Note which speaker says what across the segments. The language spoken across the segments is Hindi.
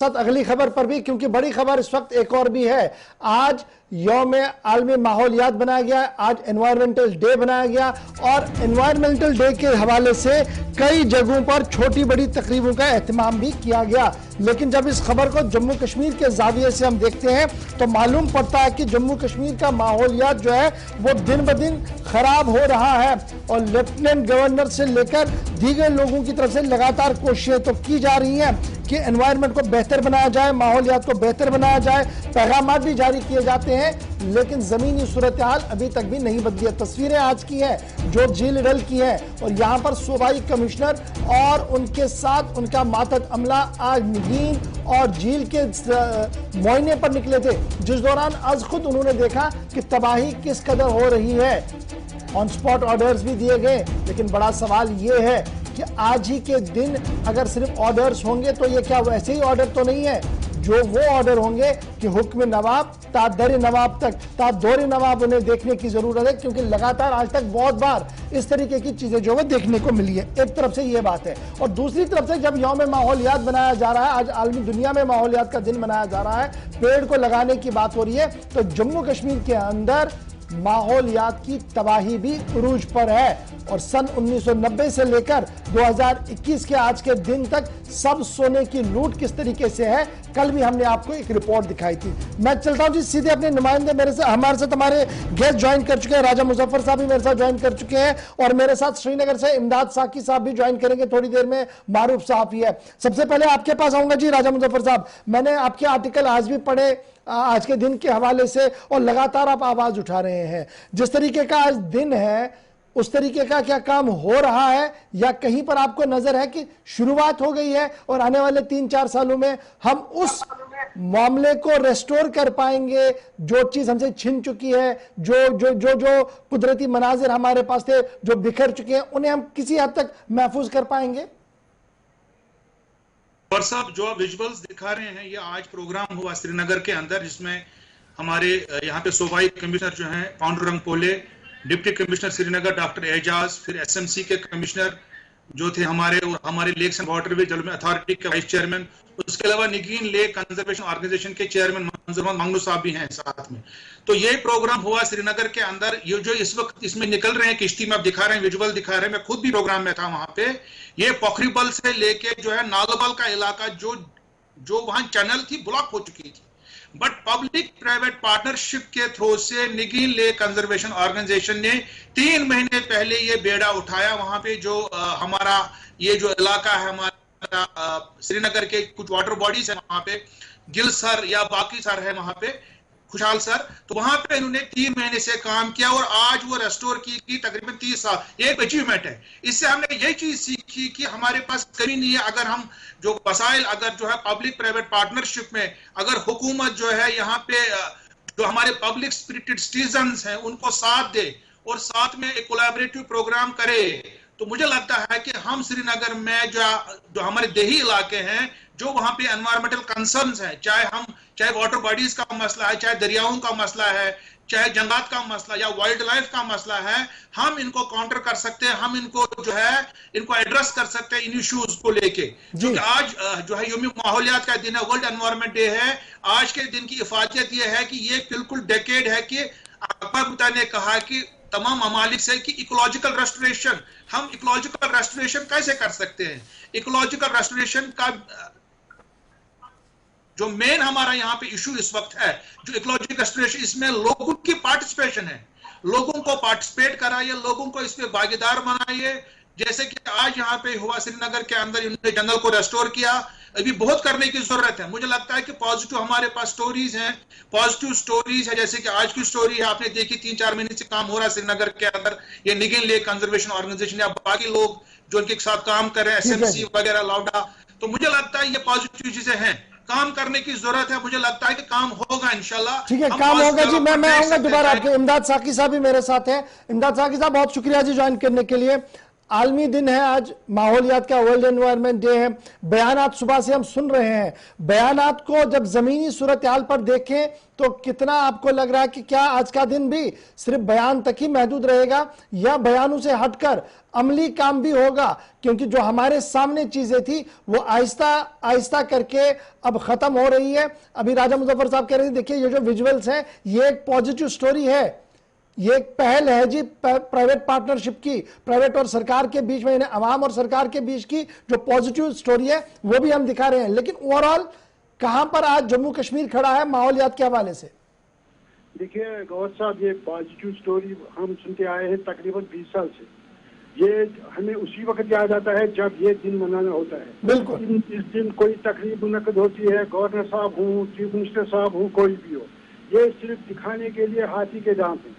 Speaker 1: साथ अगली खबर पर भी, क्योंकि बड़ी खबर इस वक्त एक और भी है। आज यौम आलमी माहौलियात बनाया गया, आज एनवायरमेंटल डे बनाया गया और एनवायरमेंटल डे के हवाले से कई जगहों पर छोटी बड़ी तकरीबों का एहतमाम भी किया गया। लेकिन जब इस खबर को जम्मू कश्मीर के जाविये से हम देखते हैं तो मालूम पड़ता है कि जम्मू कश्मीर का माहौलियात जो है वो दिन ब दिन खराब हो रहा है और लेफ्टिनेंट गवर्नर से लेकर दीगर लोगों की तरफ से लगातार कोशिशें तो की जा रही हैं कि एनवायरनमेंट को बेहतर बनाया जाए, माहौलियात को बेहतर बनाया जाए, पैगामात भी जारी किए जाते हैं, लेकिन जमीनी सूरत हाल अभी तक भी नहीं बदली है। तस्वीरें आज की हैं जो झील डल की हैं और यहाँ पर सूबाई कमिश्नर और उनके साथ उनका मातहत अमला आज नगीन और झील के मुआयने पर निकले थे, जिस दौरान आज खुद उन्होंने देखा कि तबाही किस कदर हो रही है। ऑन स्पॉट ऑर्डर्स भी दिए गए, लेकिन बड़ा सवाल ये है कि आज ही के दिन अगर सिर्फ ऑर्डर्स होंगे तो ये क्या वैसे ही ऑर्डर तो नहीं है, जो वो ऑर्डर होंगे कि हुक्म नवाब तादर नवाब तक तादोर नवाब उन्हें देखने की जरूरत है, क्योंकि लगातार आज तक बहुत बार इस तरीके की चीजें जो है देखने को मिली है। एक तरफ से ये बात है और दूसरी तरफ से जब यौम माहौलियात बनाया जा रहा है, आज आलमी दुनिया में माहौलियात का दिन मनाया जा रहा है, पेड़ को लगाने की बात हो रही है, तो जम्मू कश्मीर के अंदर माहौलियात की तबाही भी उरूज पर है और सन 1990 से लेकर 2021 के आज के दिन तक सब सोने की लूट किस तरीके से है, कल भी हमने आपको एक रिपोर्ट दिखाई थी। मैं चलता हूं जी सीधे अपने नुमाइंदे हमारे साथ हमारे गेस्ट ज्वाइन कर चुके हैं। राजा मुजफ्फर साहब भी मेरे साथ ज्वाइन कर चुके हैं और मेरे साथ श्रीनगर से इमदाद साकी साहब भी ज्वाइन करेंगे थोड़ी देर में। मारूफ साहब है। सबसे पहले आपके पास आऊंगा जी राजा मुजफ्फर साहब, मैंने आपके आर्टिकल आज भी पढ़े आज के दिन के हवाले से और लगातार आप आवाज उठा रहे हैं। जिस तरीके का आज दिन है उस तरीके का क्या काम हो रहा है या कहीं पर आपको नजर है कि शुरुआत हो गई है और आने वाले 3-4 सालों में हम उस मामले को रेस्टोर कर पाएंगे जो चीज हमसे छिन चुकी है, जो जो जो जो कुदरती मनाजिर हमारे पास थे जो बिखर चुके हैं, उन्हें हम किसी हद तक महफूज कर पाएंगे?
Speaker 2: और साहब जो विजुअल्स दिखा रहे हैं, ये आज प्रोग्राम हुआ श्रीनगर के अंदर जिसमें हमारे यहाँ पे सूबाई कमिश्नर जो हैं Pandurang Pole, deputy commissioner Srinagar doctor Ejaz, फिर एसएमसी के कमिश्नर जो थे हमारे lakes and waterway development authority के वाइस चेयरमैन, उसके अलावा निगीन लेक कंजर्वेशन ऑर्गेनाइजेशन के चेयरमैन मंजूर मंगनू साहब भी हैं साथ में। तो ये प्रोग्राम हुआ श्रीनगर के अंदर। ये जो इस वक्त इसमें निकल रहे हैं किश्ती में आप दिखा रहे हैं, विजुअल दिखा रहे हैं, मैं खुद भी प्रोग्राम में था वहां पे। ये पोखरीबल से लेके जो है नालबल का इलाका जो वहां चैनल थी ब्लॉक हो चुकी थी, बट पब्लिक प्राइवेट पार्टनरशिप के थ्रू से निगीन लेक कंजर्वेशन ऑर्गेनाइजेशन ने 3 महीने पहले ये बेड़ा उठाया। वहां पे जो हमारा ये जो इलाका है हमारा श्रीनगर के कुछ वाटर बॉडीज है वहां पे, गिल सर या बाकी सर है वहां पे, खुशहाल सर, तो वहां पे इन्होंने 3 महीने से काम किया और आज वो रेस्टोर की तकरीबन 30 साल। एक अचीवमेंट है। इससे हमने ये चीज सीखी कि हमारे पास कमी नहीं है। अगर हम जो वसाइल अगर जो है पब्लिक प्राइवेट पार्टनरशिप में अगर हुकूमत जो है यहाँ पे जो हमारे पब्लिक स्पिरिटेड सिटीजन्स हैं उनको साथ दे और साथ में एक कोलैबोरेटिव प्रोग्राम करे, तो मुझे लगता है कि हम श्रीनगर में जो हमारे देही इलाके हैं, जो वहां पे एनवायरमेंटल कंसर्न्स हैं, चाहे वाटर बॉडीज का मसला है, चाहे दरियाओं का मसला है, चाहे जंगलात का मसला या वाइल्ड लाइफ का मसला है, हम इनको काउंटर कर सकते हैं, हम इनको जो है इनको एड्रेस कर सकते हैं इन इश्यूज को लेके। क्योंकि आज जो है यौम माहौलियात का दिन है, वर्ल्ड एनवायरमेंट डे है। आज के दिन की इफादियत यह है कि ये बिल्कुल डेकेड है कि अकबर बुता ने कहा कि तमाम ममालिक से कि इकोलॉजिकल रेस्टोरेशन, हम इकोलॉजिकल रेस्टोरेशन कैसे कर सकते हैं। इकोलॉजिकल रेस्टोरेशन का जो मेन हमारा यहाँ पे इशू इस वक्त है, जो इकोलॉजिकल रेस्टोरेशन, इसमें लोगों की पार्टिसिपेशन है। लोगों को पार्टिसिपेट कराइए, लोगों को इस पे भागीदार बनाइए। जैसे कि आज यहाँ पे हुआ श्रीनगर के अंदर, इन्होंने जंगल को रेस्टोर किया। अभी बहुत करने की जरूरत है। मुझे लगता है कि पॉजिटिव हमारे पास स्टोरीज हैं, पॉजिटिव स्टोरीज है। जैसे कि आज की स्टोरी है, आपने देखी 3-4 महीने से काम हो रहा है श्रीनगर के अंदर, ये निगीन लेक कंजर्वेशन ऑर्गेनाइजेशन या बाकी लोग जो उनके साथ काम कर रहे हैं, एसएमसी वगैरह लौटा। तो मुझे लगता है ये पॉजिटिव चीजें हैं, काम करने की जरूरत है। मुझे लगता है कि काम होगा इंशाल्लाह।
Speaker 1: ठीक है, काम होगा जी। मैं आऊंगा दोबारा आपके। इमदाद साकी साहब भी मेरे साथ हैं। इमदाद साकी साहब बहुत शुक्रिया जी ज्वाइन करने के लिए। आलमी दिन है आज, माहौलियात का वर्ल्ड एनवायरनमेंट डे है। बयानात सुबह से हम सुन रहे हैं, बयानात को जब जमीनी सूरत हाल पर देखें तो कितना आपको लग रहा है कि क्या आज का दिन भी सिर्फ बयान तक ही महदूद रहेगा या बयानों से हटकर अमली काम भी होगा? क्योंकि जो हमारे सामने चीजें थी वो आहिस्ता आहिस्ता करके अब खत्म हो रही है। अभी राजा मुजफ्फर साहब कह रहे थे, देखिए ये जो विजुअल्स हैं ये एक पॉजिटिव स्टोरी है, ये एक पहल है जी प्राइवेट पार्टनरशिप की, प्राइवेट और सरकार के बीच में, अवाम और सरकार के बीच की जो पॉजिटिव स्टोरी है वो भी हम दिखा रहे हैं। लेकिन ओवरऑल कहां पर आज जम्मू कश्मीर खड़ा है माहौलियात के हवाले से?
Speaker 3: देखिए गौर साहब, ये पॉजिटिव स्टोरी हम सुनते आए हैं तकरीबन 20 साल से। ये हमें उसी वक्त याद आता है जब ये दिन मनाना होता है।
Speaker 1: बिल्कुल,
Speaker 3: इस दिन कोई तकरीब मुनक्कद होती है, गवर्नर साहब हूँ, चीफ मिनिस्टर साहब हूँ, कोई भी हो, ये सिर्फ दिखाने के लिए हाथी के दांत है।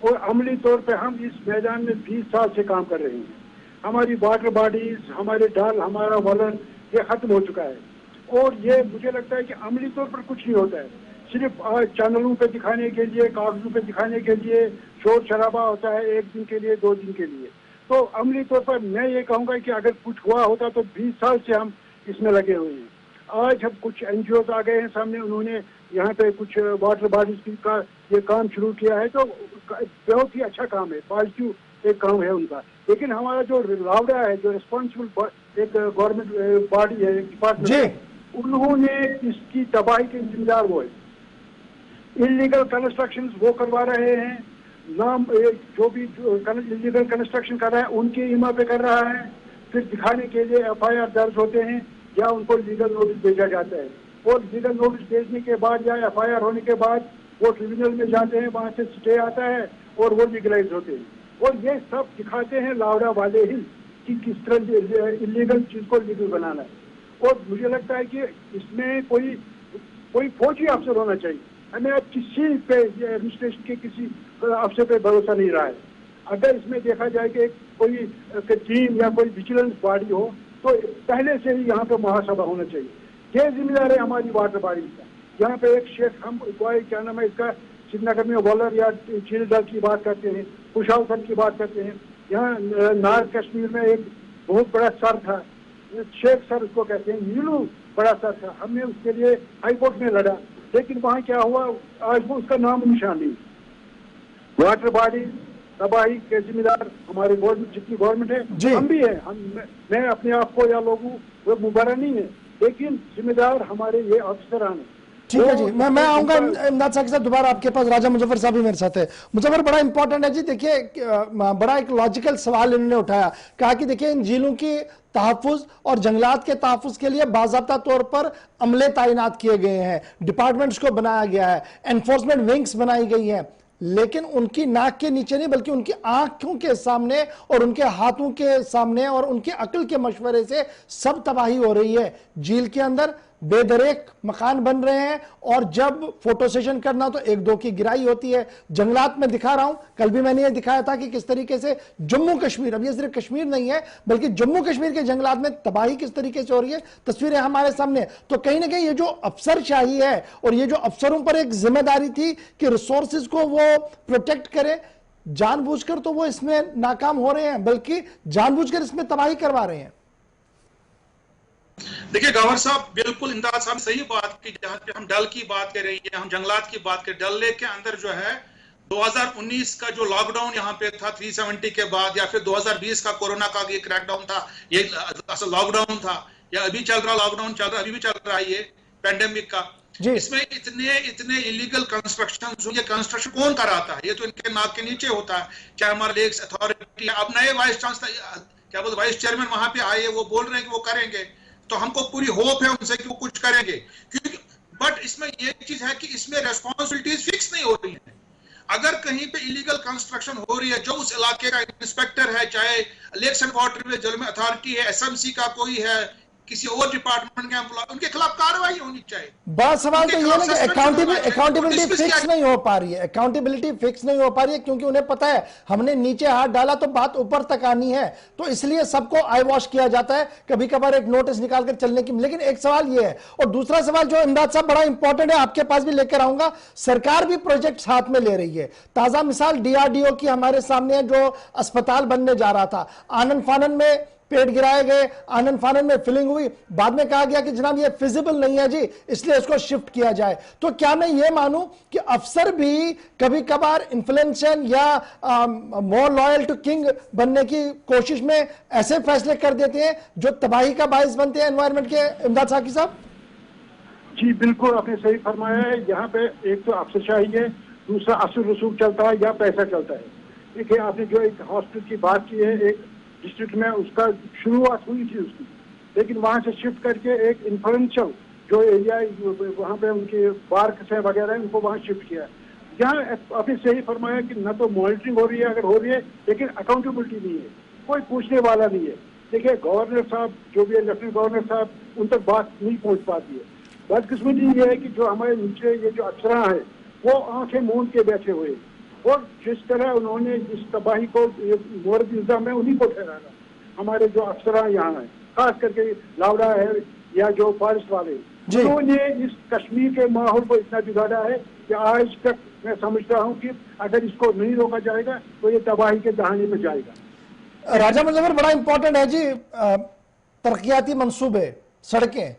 Speaker 3: और अमली तौर पे हम इस मैदान में 20 साल से काम कर रहे हैं। हमारी वाटर बॉडीज, हमारे डल, हमारा वलन ये खत्म हो चुका है। और ये मुझे लगता है कि अमली तौर पर कुछ नहीं होता है, सिर्फ चैनलों पे दिखाने के लिए, कागजों पे दिखाने के लिए शोर शराबा होता है, एक दिन के लिए, 2 दिन के लिए। तो अमली तौर पर मैं ये कहूँगा कि अगर कुछ हुआ होता तो 20 साल से हम इसमें लगे हुए हैं। आज हम कुछ NGOs आ गए हैं सामने, उन्होंने यहाँ पे कुछ वाटर बॉडीज का ये काम शुरू किया है, तो बहुत ही अच्छा काम है, पॉजिटिव एक काम है उनका। लेकिन हमारा जो लावड़ा है, जो रिस्पॉन्सिबल एक गवर्नमेंट बॉडी है, एक डिपार्टमेंट, उन्होंने इसकी तबाही के जिम्मेदार वो है। इलीगल कंस्ट्रक्शन वो करवा रहे हैं, नाम जो भी इलीगल कंस्ट्रक्शन कर रहा है उनके इमा पे कर रहा है, फिर दिखाने के लिए FIR दर्ज होते हैं या उनको लीगल नोटिस भेजा जाता है। और लीगल नोटिस भेजने के बाद या FIR होने के बाद वो ट्रिब्यूनल में जाते हैं, वहां से स्टे आता है और वो लीगलाइज होते हैं। और ये सब दिखाते हैं लावड़ा वाले ही कि किस तरह इलीगल चीज को लीगल बनाना है। और मुझे लगता है कि इसमें कोई फौजी अफसर होना चाहिए। हमें अब किसी पे एडमिनिस्ट्रेशन के किसी अफसर पे भरोसा नहीं रहा है। अगर इसमें देखा जाए कि कोई टीम या कोई विजिलेंस बॉडी हो तो पहले से ही यहाँ पे महासभा होना चाहिए। ये जिम्मेदार है हमारी वाटर बॉडी का। यहाँ पे एक शेख, हम क्या नाम है इसका, श्रीनगर में वॉलर या चील दल की बात करते हैं, खुशहाल सर की बात करते हैं। यहाँ नॉर्थ कश्मीर में एक बहुत बड़ा सर था, शेख सर उसको कहते हैं, नीलू बड़ा सर था। हमने उसके लिए हाईकोर्ट में लड़ा, लेकिन वहाँ क्या हुआ, आज वो उसका नाम निशान नहीं। वाटर बॉडी तबाही के जिम्मेदार हमारे गवर्नमेंट, जितनी गवर्नमेंट है, हम भी है। मैं अपने आप को या लोगों वो मुबारा नहीं है, लेकिन जिम्मेदार हमारे ये अफसरान है।
Speaker 1: ठीक है जी, मैं आऊंगा इमदाद साहब के साथ दोबारा आपके पास। राजा मुजफ्फर साहब भी मेरे साथ है। मुजफ्फर, बड़ा इंपॉर्टेंट है जी, देखिए बड़ा एक लॉजिकल सवाल इन्होंने उठाया, कहा कि देखिए इन झीलों की तहफ़्फ़ुज़ और जंगलात के तहफ़्फ़ुज़ के लिए बाज़ाब्ता तौर पर अमले तैनात किए गए हैं, डिपार्टमेंट्स को बनाया गया है, एनफोर्समेंट विंग्स बनाई गई हैं, लेकिन उनकी नाक के नीचे नहीं बल्कि उनकी आंखों के सामने और उनके हाथों के सामने और उनके अक्ल के मशवरे से सब तबाही हो रही है। झील के अंदर बेदरेक मकान बन रहे हैं और जब फोटो सेशन करना तो 1-2 की गिराई होती है। जंगलात में दिखा रहा हूं, कल भी मैंने ये दिखाया था कि किस तरीके से जम्मू कश्मीर, अब ये सिर्फ कश्मीर नहीं है बल्कि जम्मू कश्मीर के जंगलात में तबाही किस तरीके से हो रही है, तस्वीरें हमारे सामने। तो कहीं ना कहीं ये जो अफसरशाही है और ये जो अफसरों पर एक जिम्मेदारी थी कि रिसोर्सेज को वो प्रोटेक्ट करे, जानबूझकर तो वो इसमें नाकाम हो रहे हैं, बल्कि जानबूझकर इसमें तबाही करवा रहे हैं।
Speaker 2: देखिए गवर्नर साहब, बिल्कुल इमदाद साहब सही बात की। जहां पे हम डल की बात कर रहे हैं, हम जंगलात की बात कर, डल लेक के अंदर जो है 2019 का जो लॉकडाउन यहाँ पे था 370 के बाद, या फिर 2020 का कोरोना का ये क्रैकडाउन था, ये असल लॉकडाउन था, या अभी चल रहा लॉकडाउन चल रहा, अभी भी चल रहा है ये पैंडेमिक का। इसमें इतने इलीगल कंस्ट्रक्शन, ये कंस्ट्रक्शन कौन कराता है? ये तो इनके नाक के नीचे होता है, चाहे हमारा लेक्स अथॉरिटी। अब नए वाइस चांसलर, क्या बोलते, वाइस चेयरमैन वहां पे आए, वो बोल रहे हैं कि वो करेंगे, तो हमको पूरी होप है उनसे कि वो कुछ करेंगे। क्योंकि बट इसमें ये चीज है कि इसमें रेस्पॉन्सिबिलिटीज फिक्स नहीं हो रही है। अगर कहीं पे इलीगल कंस्ट्रक्शन हो रही है, जो उस इलाके का इंस्पेक्टर है, चाहे लेक्स एंड वाटर में डेवलपमेंट अथॉरिटी है, SMC का कोई है, किसी और डिपार्टमेंट के एम्प्लॉय, उनके खिलाफ कार्रवाई होनी चाहिए।
Speaker 1: बड़ा सवाल तो ये है कि अकाउंटेबिलिटी फिक्स नहीं हो पा रही है, अकाउंटेबिलिटी फिक्स नहीं हो पा रही है, क्योंकि उन्हें पता है हमने नीचे हाथ डाला तो बात ऊपर तक आनी है, तो इसलिए सबको आई वॉश किया जाता है, कभी कभार एक नोटिस निकाल कर चलने की। लेकिन एक सवाल ये है, और दूसरा सवाल जो इमदाद साहब बड़ा इंपॉर्टेंट है, आपके पास भी लेकर आऊंगा, सरकार भी प्रोजेक्ट हाथ में ले रही है। ताजा मिसाल डीआरडीओ की हमारे सामने है, जो अस्पताल बनने जा रहा था, आनन फानन में पेड़ गिराए गए, आनंद फानन में फिलिंग हुई, बाद में कहा गया कि जनाब ये फिजिबल नहीं है जी, इसलिए इसको शिफ्ट किया जाए। तो क्या मैं ये मानूं कि अफसर भी कभी कभार इन्फ्लुएंशियल या मोर लॉयल टू किंग बनने की कोशिश में ऐसे फैसले कर देते हैं जो तबाही का बायस बनते हैं एनवायरमेंट के? इमदाद साकी साहब
Speaker 3: जी बिल्कुल, आपने सही फरमाया है। यहाँ पे एक तो अफसरशाही है, दूसरा असर रसूख चलता है या पैसा चलता है। देखिए, आपने जो एक हॉस्पिटल की बात की है, एक डिस्ट्रिक्ट में उसका शुरुआत हुई थी उसकी, लेकिन वहां से शिफ्ट करके एक इन्फ्लुएंशियल जो एरिया वहां पे उनके पार्क है वगैरह है, उनको वहां शिफ्ट किया। यहाँ आपने सही फरमाया कि न तो मॉनिटरिंग हो रही है, अगर हो रही है, लेकिन अकाउंटेबिलिटी नहीं है, कोई पूछने वाला नहीं है। देखिए, गवर्नर साहब जो भी है, लेफ्टिनेंट गवर्नर साहब, उन तक बात नहीं पहुंच पाती है। बदकिस्मती ये है कि जो हमारे नीचे ये जो अफसरां हैं वो आंखें मूंद के बैठे हुए, और जिस तरह उन्होंने इस तबाही को मोरद इल्जाम है उन्हीं को ठहराना। हमारे जो अफसरां यहाँ हैं, खास करके लावड़ा है या जो फॉरेस्ट वाले, उन्होंने इस कश्मीर के माहौल को इतना बिगाड़ा है कि आज तक मैं समझता हूँ कि अगर इसको नहीं रोका जाएगा तो ये तबाही के दहाने में जाएगा।
Speaker 1: राजा मुजफ्फर, बड़ा इंपॉर्टेंट है जी, तरक्याती मंसूबे, सड़कें,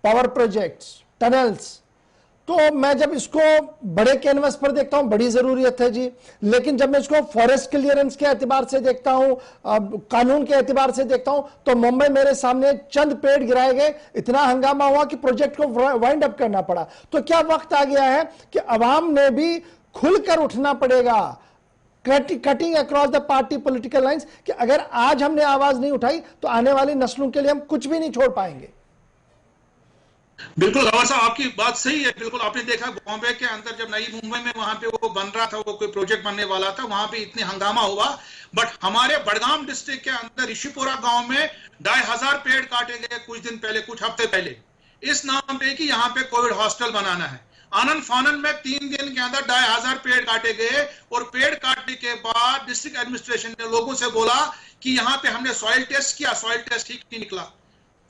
Speaker 1: पावर प्रोजेक्ट्स, टनल्स, तो मैं जब इसको बड़े कैनवस पर देखता हूं बड़ी जरूरियत है जी, लेकिन जब मैं इसको फॉरेस्ट क्लियरेंस के एतबार से देखता हूं, कानून के एतबार से देखता हूं, तो मुंबई मेरे सामने चंद पेड़ गिराए गए, इतना हंगामा हुआ कि प्रोजेक्ट को वाइंड अप करना पड़ा। तो क्या वक्त आ गया है कि अवाम ने भी खुलकर उठना पड़ेगा, cutting across the party political lines, कि अगर आज हमने आवाज नहीं उठाई तो आने वाली नस्लों के लिए हम कुछ भी नहीं छोड़ पाएंगे।
Speaker 2: बिल्कुल गवार साहब, आपकी बात सही है। बिल्कुल, आपने देखा बॉम्बे के अंदर जब नई मुंबई में वहां पे वो बन रहा था, वो कोई प्रोजेक्ट बनने वाला था, वहां पे इतने हंगामा हुआ। बट हमारे बड़गाम डिस्ट्रिक्ट के अंदर ऋषिपुरा गांव में 2500 पेड़ काटे गए कुछ दिन पहले, कुछ हफ्ते पहले, इस नाम पे कि यहाँ पे कोविड हॉस्टल बनाना है। आनंद फानन में 3 दिन के अंदर 2500 पेड़ काटे गए, और पेड़ काटने के बाद डिस्ट्रिक्ट एडमिनिस्ट्रेशन ने लोगों से बोला कि यहाँ पे हमने सॉइल टेस्ट किया, सॉइल टेस्ट ठीक नहीं निकला।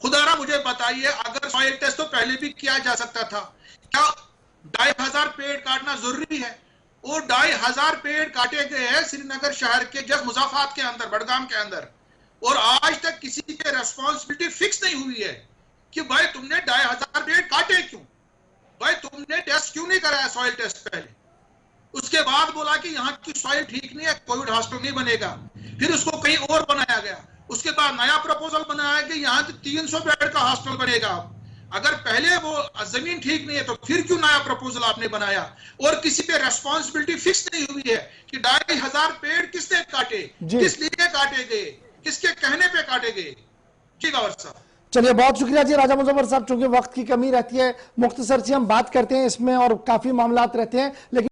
Speaker 2: खुदारा मुझे बताइए, अगर सॉइल टेस्ट तो पहले भी किया जा सकता था, क्या 2500 पेड़ काटना जरूरी है? और 2500 पेड़ काटे गए हैं श्रीनगर शहर के जस्ट मुजाफात के अंदर, बड़गाम के अंदर, और आज तक किसी के रेस्पॉन्सिबिलिटी फिक्स नहीं हुई है कि भाई तुमने 2500 पेड़ काटे क्यों, भाई तुमने टेस्ट क्यों नहीं कराया, सॉइल टेस्ट पहले। उसके बाद बोला कि यहाँ की सॉइल ठीक नहीं है, कोविड हॉस्टल नहीं बनेगा, फिर उसको कहीं और बनाया गया। उसके बाद नया प्रपोजल बनाया कि यहाँ 300 बेड का हॉस्टल बनेगा। अगर पहले वो जमीन ठीक नहीं है तो फिर क्यों नया प्रपोजल आपने बनाया? और किसी पे रेस्पॉन्सिबिलिटी फिक्स नहीं हुई है कि 2500 पेड़ किसने काटे, किस लिए काटे गए, किसके कहने पे काटे गए। जी गवर साहब,
Speaker 1: चलिए, बहुत शुक्रिया जी राजा मुजफ्फर साहब। चूंकि वक्त की कमी रहती है, मुख्तसर से हम बात करते हैं इसमें और काफी मामलात रहते हैं, लेकिन